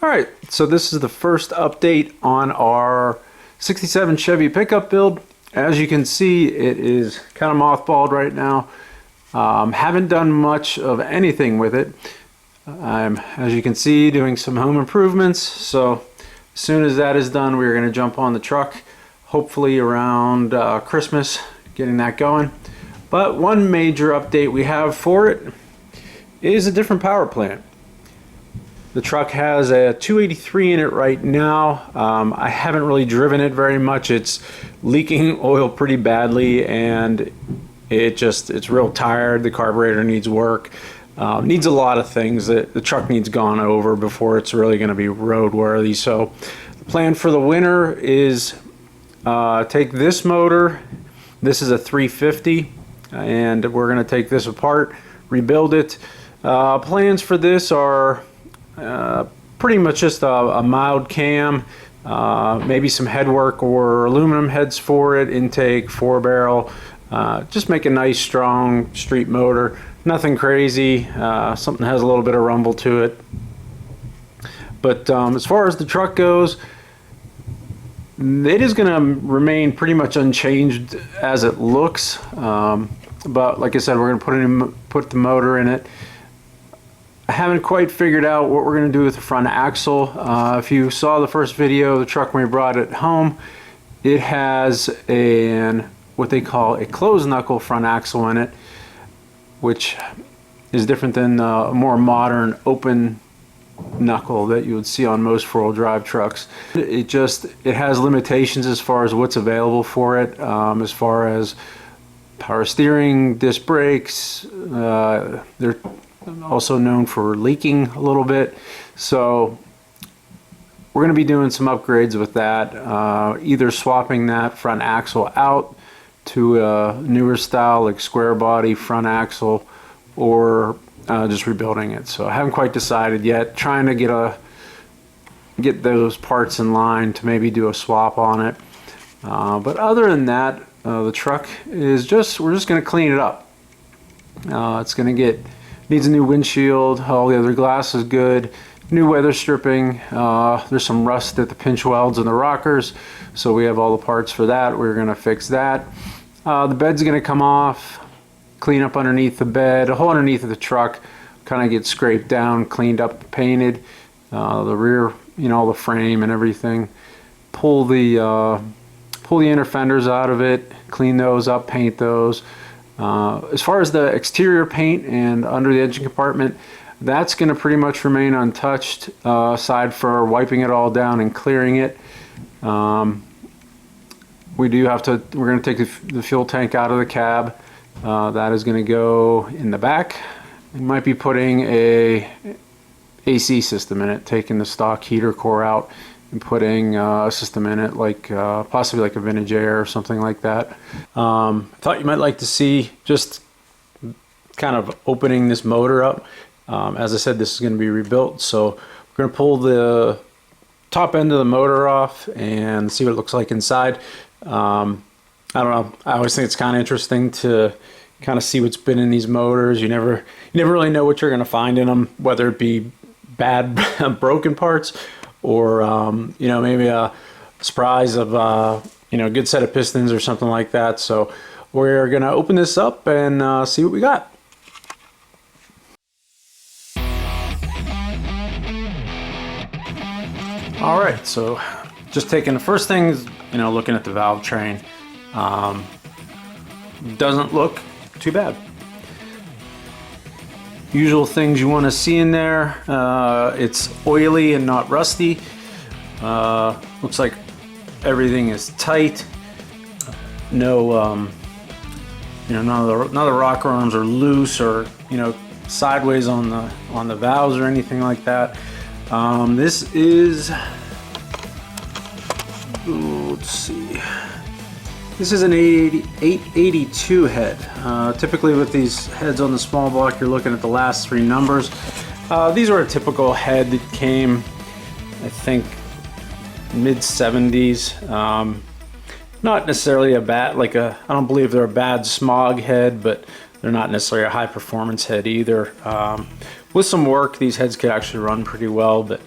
Alright, so this is the first update on our 67 Chevy pickup build. As you can see, it is kind of mothballed right now. Haven't done much of anything with it. I'm, as you can see, doing some home improvements. So as soon as that is done, we're going to jump on the truck, hopefully around Christmas, getting that going. But one major update we have for it is a different power plant. The truck has a 283 in it right now. I haven't really driven it very much. It's leaking oil pretty badly, and it's real tired. The carburetor needs work. Needs a lot of things that the truck needs gone over before it's really going to be roadworthy. So the plan for the winter is take this motor. This is a 350, and we're going to take this apart, rebuild it. Plans for this are pretty much just a mild cam, maybe some headwork or aluminum heads for it, intake, 4-barrel, just make a nice strong street motor. Nothing crazy, something that has a little bit of rumble to it. But as far as the truck goes, it is going to remain pretty much unchanged as it looks, but like I said, we're going to put the motor in it. I haven't quite figured out what we're going to do with the front axle. If you saw the first video of the truck when we brought it home, it has what they call a closed knuckle front axle in it, which is different than a more modern open knuckle that you would see on most four-wheel drive trucks. It has limitations as far as what's available for it, as far as power steering, disc brakes. They're also known for leaking a little bit, so we're going to be doing some upgrades with that, either swapping that front axle out to a newer style like square body front axle, or just rebuilding it. So I haven't quite decided yet, trying to get those parts in line to maybe do a swap on it, but other than that, the truck is we're just going to clean it up. Needs a new windshield. All the other glass is good. New weather stripping. There's some rust at the pinch welds and the rockers, so we have all the parts for that. We're going to fix that. The bed's going to come off, clean up underneath the bed. The whole underneath of the truck kind of get scraped down, cleaned up, painted. The rear, the frame and everything. Pull the inner fenders out of it, clean those up, paint those. As far as the exterior paint and under the engine compartment, that's going to pretty much remain untouched, aside for wiping it all down and clearing it. We're going to take the fuel tank out of the cab. That is going to go in the back. We might be putting a AC system in it, taking the stock heater core out and putting a system in it, like possibly like a vintage air or something like that. I thought you might like to see just kind of opening this motor up. As I said, this is going to be rebuilt, so we're going to pull the top end of the motor off and see what it looks like inside. I don't know, I always think it's kind of interesting to kind of see what's been in these motors. You never really know what you're going to find in them, whether it be bad broken parts, or maybe a surprise of a good set of pistons or something like that. So we're gonna open this up and see what we got. All right, so just taking the first things, looking at the valve train. Doesn't look too bad. Usual things you want to see in there. It's oily and not rusty. Looks like everything is tight. No, none of the rocker arms are loose or sideways on the valves or anything like that. This is, let's see. This is an 882 head. Typically with these heads on the small block, you're looking at the last three numbers. These are a typical head that came, I think, mid-70s. Not necessarily a bad, I don't believe they're a bad smog head, but they're not necessarily a high performance head either. With some work, these heads could actually run pretty well, but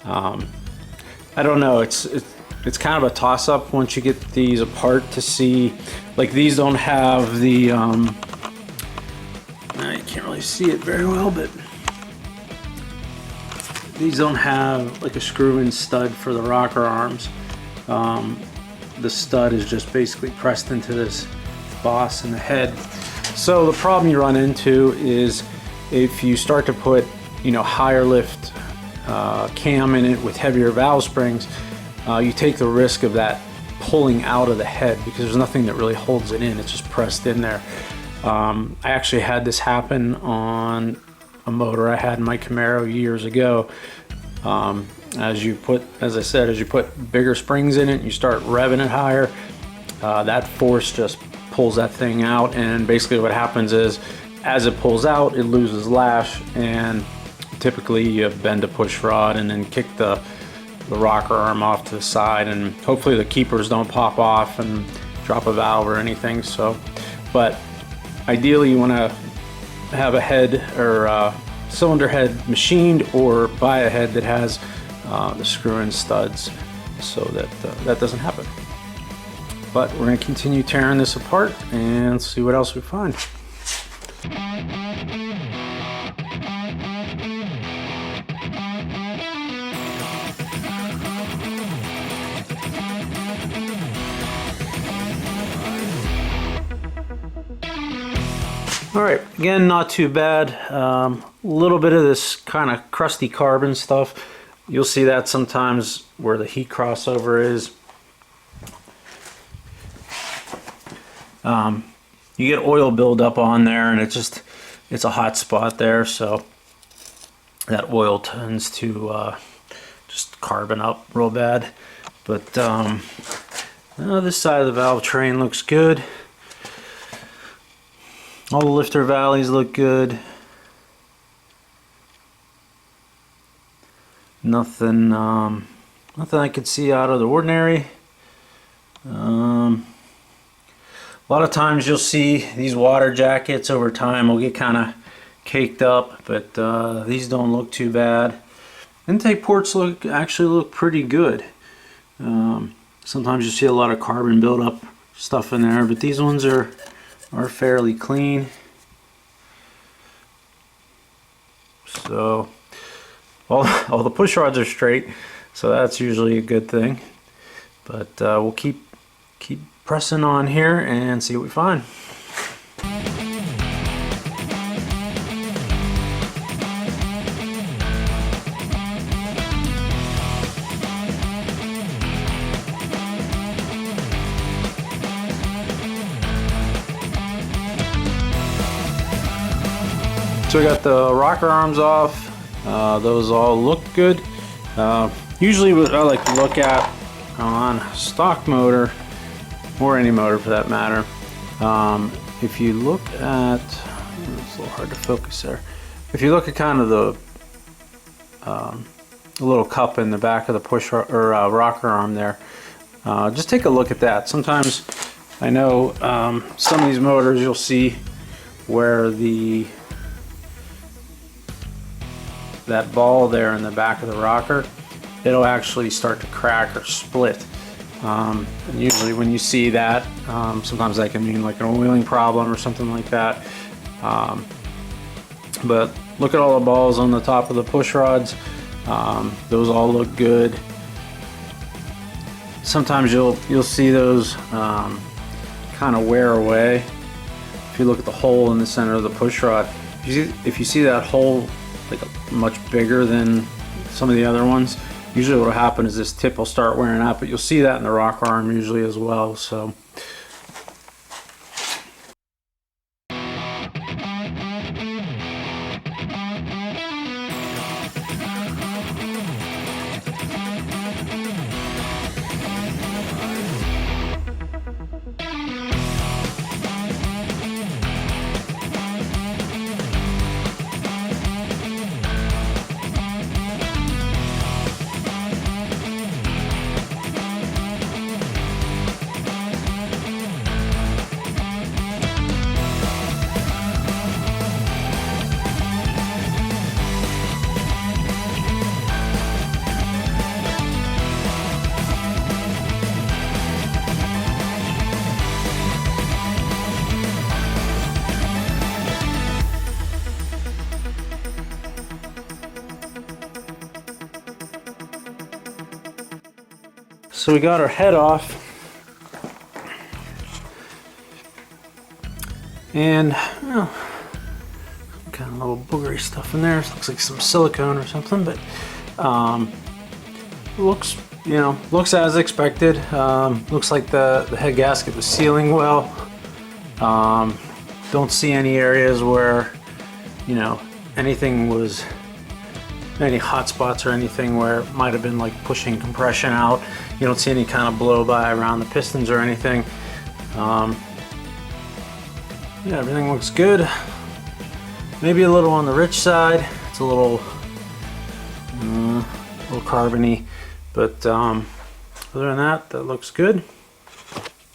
I don't know. It's kind of a toss-up once you get these apart to see. Like these don't have the. You can't really see it very well, but these don't have like a screw-in stud for the rocker arms. The stud is just basically pressed into this boss in the head. So the problem you run into is if you start to put, higher lift cam in it with heavier valve springs, you take the risk of that pulling out of the head because there's nothing that really holds it in. It's just pressed in there. I actually had this happen on a motor I had in my Camaro years ago. As you put bigger springs in it, you start revving it higher, that force just pulls that thing out, and basically what happens is as it pulls out, it loses lash, and typically you bend a push rod and then kick the rocker arm off to the side, and hopefully the keepers don't pop off and drop a valve or anything. So, but ideally you want to have a head or cylinder head machined, or buy a head that has the screw-in studs so that that doesn't happen. But we're going to continue tearing this apart and see what else we find. All right, again, not too bad. A little bit of this kind of crusty carbon stuff. You'll see that sometimes where the heat crossover is. You get oil buildup on there, and it's a hot spot there, so that oil tends to just carbon up real bad. But this side of the valve train looks good. All the lifter valleys look good. Nothing I could see out of the ordinary. A lot of times you'll see these water jackets over time will get kind of caked up, but these don't look too bad. Intake ports actually look pretty good. Sometimes you see a lot of carbon buildup stuff in there, but these ones are fairly clean. So all the push rods are straight, so that's usually a good thing. But we'll keep pressing on here and see what we find. So we got the rocker arms off. Those all look good. Usually what I like to look at on a stock motor, or any motor for that matter, if you look at, it's a little hard to focus there. If you look at kind of the little cup in the back of the push or rocker arm there, just take a look at that. Sometimes I know some of these motors you'll see where that ball there in the back of the rocker, it'll actually start to crack or split. And usually when you see that, sometimes that can mean like an oiling problem or something like that. But look at all the balls on the top of the push rods. Those all look good. Sometimes you'll see those kind of wear away. If you look at the hole in the center of the push rod, if you see that hole like much bigger than some of the other ones, usually what will happen is this tip will start wearing out, but you'll see that in the rocker arm usually as well. So So we got our head off, and well, kind of little boogery stuff in there. It looks like some silicone or something, but looks, you know, looks as expected. Looks like the head gasket was sealing well. Don't see any areas where, you know, anything was, any hot spots or anything where it might have been like pushing compression out. You don't see any kind of blow by around the pistons or anything. Yeah, everything looks good. Maybe a little on the rich side. It's a little carbony, but other than that, that looks good.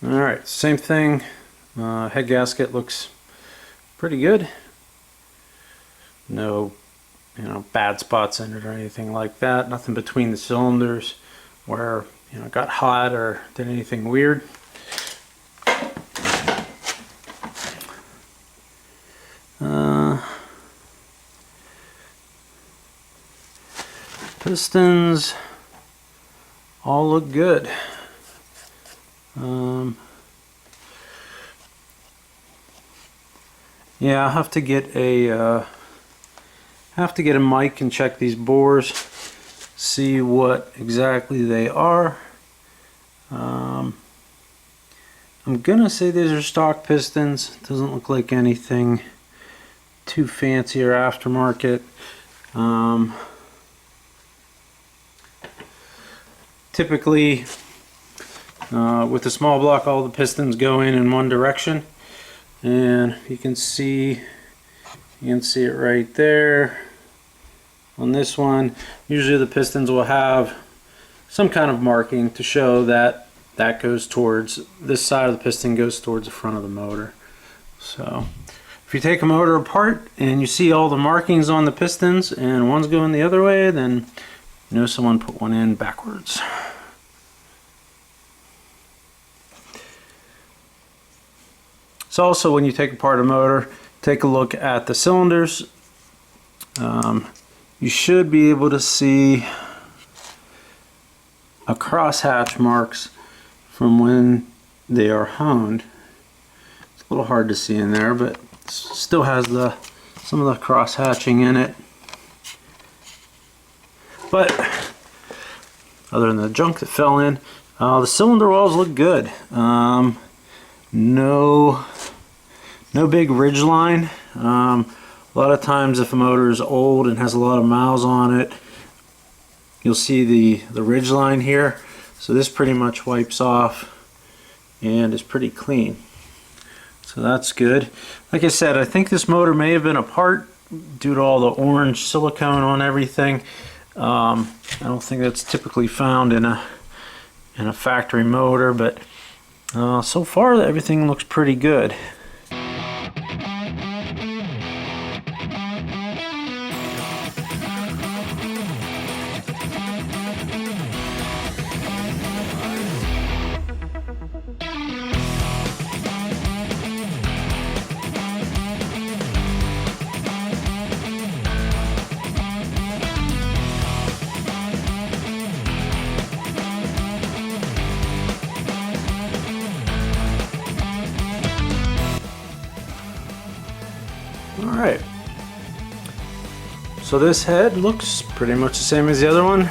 All right, same thing. Head gasket looks pretty good. No, you know, bad spots in it or anything like that. Nothing between the cylinders where, you know, it got hot or did anything weird. Pistons all look good. Yeah, I'll have to get a mic and check these bores, see what exactly they are. I'm gonna say these are stock pistons. Doesn't look like anything too fancy or aftermarket. Typically, with the small block, all the pistons go in one direction, and you can see it right there. On this one, usually the pistons will have some kind of marking to show that that goes towards, this side of the piston goes towards the front of the motor. So if you take a motor apart and you see all the markings on the pistons and one's going the other way, then you know someone put one in backwards. So also, when you take apart a motor, take a look at the cylinders. You should be able to see a crosshatch marks from when they are honed. It's a little hard to see in there, but it still has some of the cross hatching in it. But other than the junk that fell in, the cylinder walls look good. No big ridge line. A lot of times if a motor is old and has a lot of miles on it, you'll see the ridge line here. So this pretty much wipes off and is pretty clean. So that's good. Like I said, I think this motor may have been apart due to all the orange silicone on everything. I don't think that's typically found in a factory motor, but so far everything looks pretty good. Alright, so this head looks pretty much the same as the other one,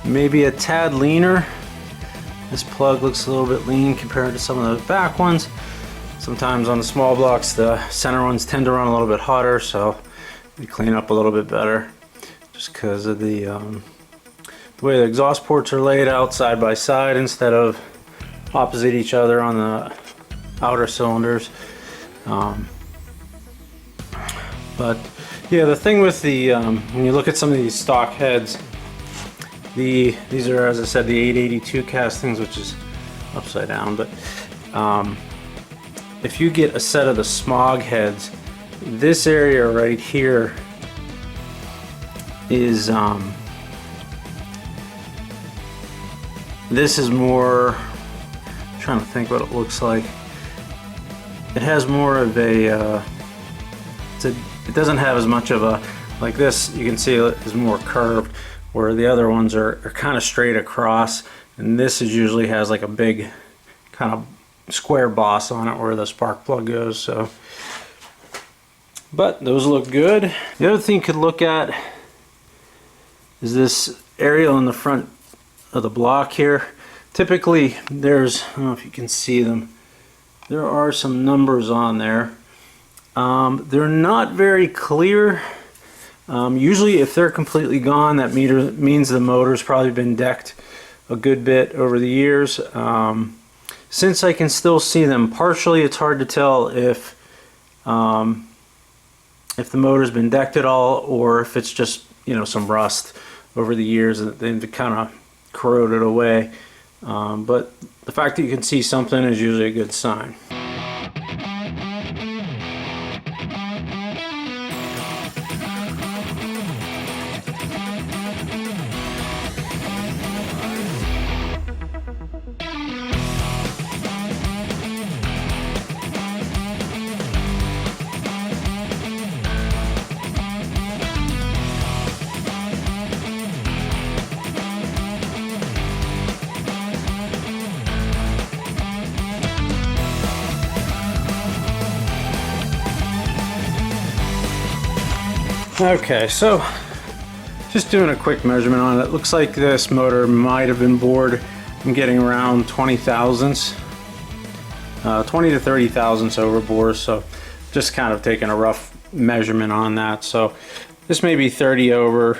maybe a tad leaner. This plug looks a little bit lean compared to some of the back ones. Sometimes on the small blocks the center ones tend to run a little bit hotter, so we clean up a little bit better just because of the way the exhaust ports are laid out side by side instead of opposite each other on the outer cylinders. But yeah, the thing with the when you look at some of these stock heads, these are, as I said, the 882 castings, which is upside down. But if you get a set of the smog heads, this area right here is this is more, I'm trying to think what it looks like. It has more of a it doesn't have as much of a, like this, you can see it is more curved, where the other ones are kind of straight across, and this is usually has like a big kind of square boss on it where the spark plug goes. So, but those look good. The other thing you could look at is this aerial in the front of the block here. Typically there's, I don't know if you can see them, there are some numbers on there. They're not very clear. Usually if they're completely gone, that means the motor's probably been decked a good bit over the years. Since I can still see them partially, it's hard to tell if the motor's been decked at all, or if it's just, you know, some rust over the years and they've kind of corroded away. But the fact that you can see something is usually a good sign. Okay, so just doing a quick measurement on it. Looks like this motor might have been bored. I'm getting around 20 thousandths, 20 to 30 thousandths over bore. So just kind of taking a rough measurement on that. So this may be 30 over,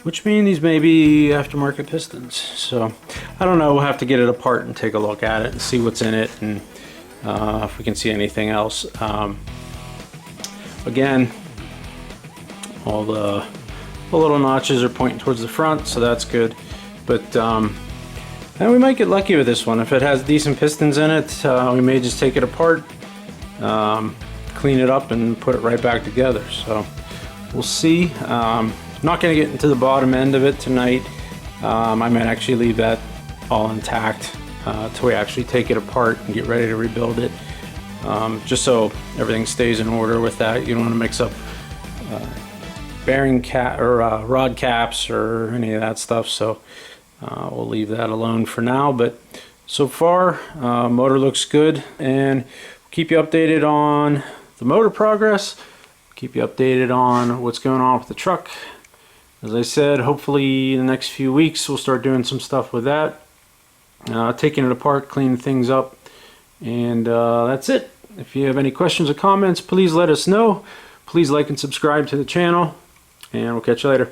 which means these may be aftermarket pistons. So I don't know. We'll have to get it apart and take a look at it and see what's in it, and if we can see anything else. Again, all the little notches are pointing towards the front, so that's good. But and we might get lucky with this one. If it has decent pistons in it, we may just take it apart, clean it up, and put it right back together. So we'll see. I'm not going to get into the bottom end of it tonight. I might actually leave that all intact till we actually take it apart and get ready to rebuild it. Just so everything stays in order with that. You don't want to mix up bearing cap or rod caps or any of that stuff, so we'll leave that alone for now. But so far motor looks good, and keep you updated on the motor progress, keep you updated on what's going on with the truck. As I said, hopefully in the next few weeks we'll start doing some stuff with that, taking it apart, cleaning things up, and that's it. If you have any questions or comments, please let us know. Please like and subscribe to the channel, and we'll catch you later.